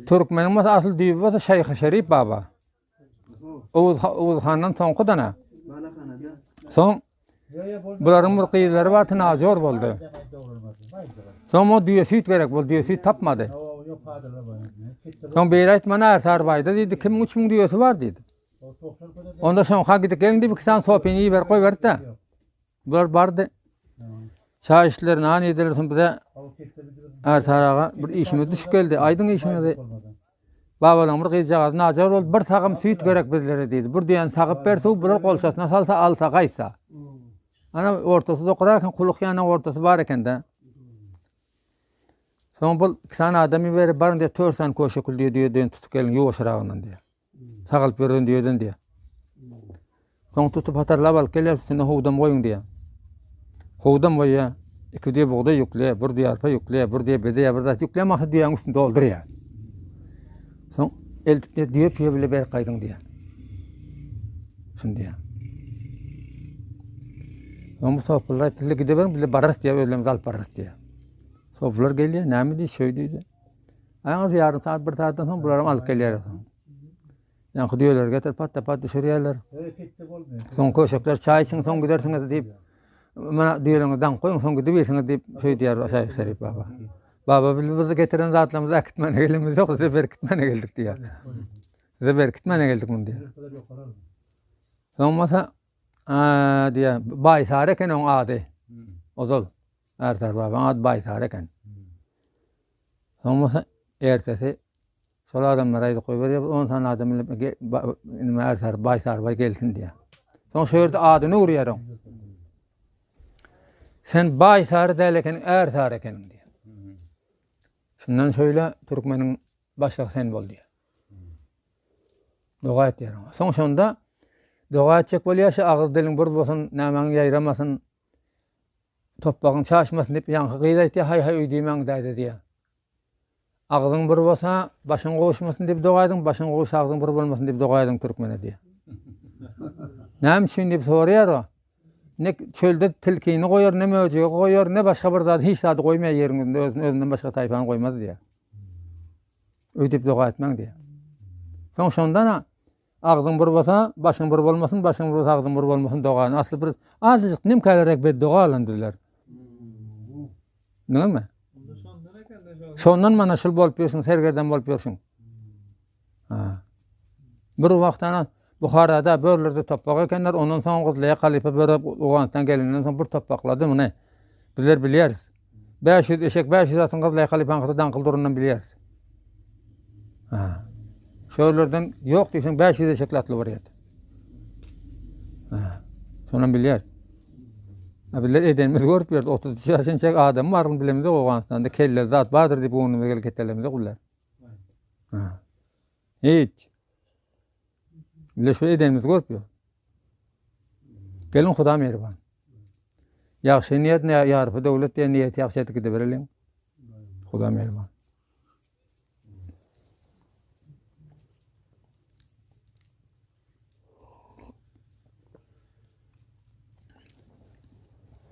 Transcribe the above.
Türkmenin mas asıl diýip bolsa Şeýh Şerif baba. Oğuz Han'dan soňky dana. Soň bularyň bir gyzlary bar tynajor boldy. Soň o diýesit gerek boldy, diýesit tapmady. Soň beýlet mana Sarbaýda diýdi, kimin 3000 diýesi bar diýdi. Onda soň hagide geldi bir kisan sopini ber goý berdi. Bular bardy. Çay işleri nani edilersin bize Ersarağa bir işimiz düşüp geldi. Aydın işinizi babalarım bir kıyacağız. Nacar ol bir takım süt gerek bizlere dedi. Bir diyen takıp berse bular kolçasına salsa alsa kaysa. Ana ortası dokurarken kuluk yanına ortası var eken de. Son bu kisan adamı verip barın diye törsen koşukul diye tutuk gelin yoğuşarağından diye. Sağılıp verin diye. Son tutup hatarlap alıp geliyor üstüne hudam koyun diye. Hudam koyuyor. İki diye buğday yükleye, bir diye arpa yükleye, bir diye beze ya bir de yükleye masa diyen üstünde doldur ya. Son eltip diye piye bile ber kaydın diye. Şimdi ya. Son bu sofralar pille gidelim bile baras diye öylemiz alıp baras diye. Sofralar geliyor, nami diye söylüyor. Ayağınız yarın saat bir saatten sonra bularım alıp geliyor. Yani gidiyorlar getir pat sürüyorlar. Son koşuklar çay için son gidersiniz deyip mana diýeňiz dan goýun soňky diýeňiz diýip söýdýär Şeýh Şerif baba. Baba bizi getiren zatlarymyza akitmene gelimiz ýok, sefer kitmene geldik diýär. Sefer kitmene geldik mun diýär. Soňmasa diýär, Baýsar eken oň ady. Ozal. Ersar baba ad Baýsar eken. Soňmasa ertesi şol adamlar aýdy goýup berýär, 10 tane adam Ersar Baýsar baý gelsin diýär. Soň şu ýerde adyny urýar. Sen Baýsar däleken Ersar eken diýär. Şundan şöyle Türkmeniň başlygy sen bol diýär. Doga etýär. Soň şonda doga etjek bolýar, agyr diliň bir bolsun, nämäň ýaýramasyn, topbagyň çaşmasyn diýip ýanky gyýda etdi, hay öýdýäň diýdi diýär. Agyryň bir bolsa, başyň goşmasyn diýip doga edin, başyň goşagyň bir bolmasyn diýip doga edin Türkmene diýär. Näme üçin diýip soraýar o? Ne çölde tilkini goýar, ne möjegi goýar, ne başga bir zat hiç zat goýmaýar ýerinde özünden başga taýpany goýmaz diýär. Öýdip doga etmäň diýär. Soň şondan agdyň bir bolsa, başyň bir bolmasyn, başyň bir bolsa, agdyň bir bolmasyn doga. Asly bir azlyk nimkälerek bed doga alandylar. Näme? Şondan mana şol bolup ýörsiň, sergerden bolup ýörsiň. Bir wagtana Buharada börlerde toppak ekenler, ondan soň gyzlaýa kalipa berip Oğuzdan gelenden soň bir topaklady mı ne? Bizler bilýäris. 500 eşek 500 atyn gyzlaýa kalipan gyzdan kıldırından bilýäris. Şölerden ýok diýsen 500 eşekli atly bar ýa-da. Şondan bilýär. Bizler edenimiz görüp berdi, 30 ýaşynçak adam barlygyny bilemiz Oğuzstanda kelle zat bardyr diýip onu gelip ketelerimiz gullar. Hiç. Bileşme edenimiz görüp. Gelin Huda mehriban. Ýagşy niýet, ýarpy döwlet diýen niýet ýagşy etdi berelim. Huda mehriban.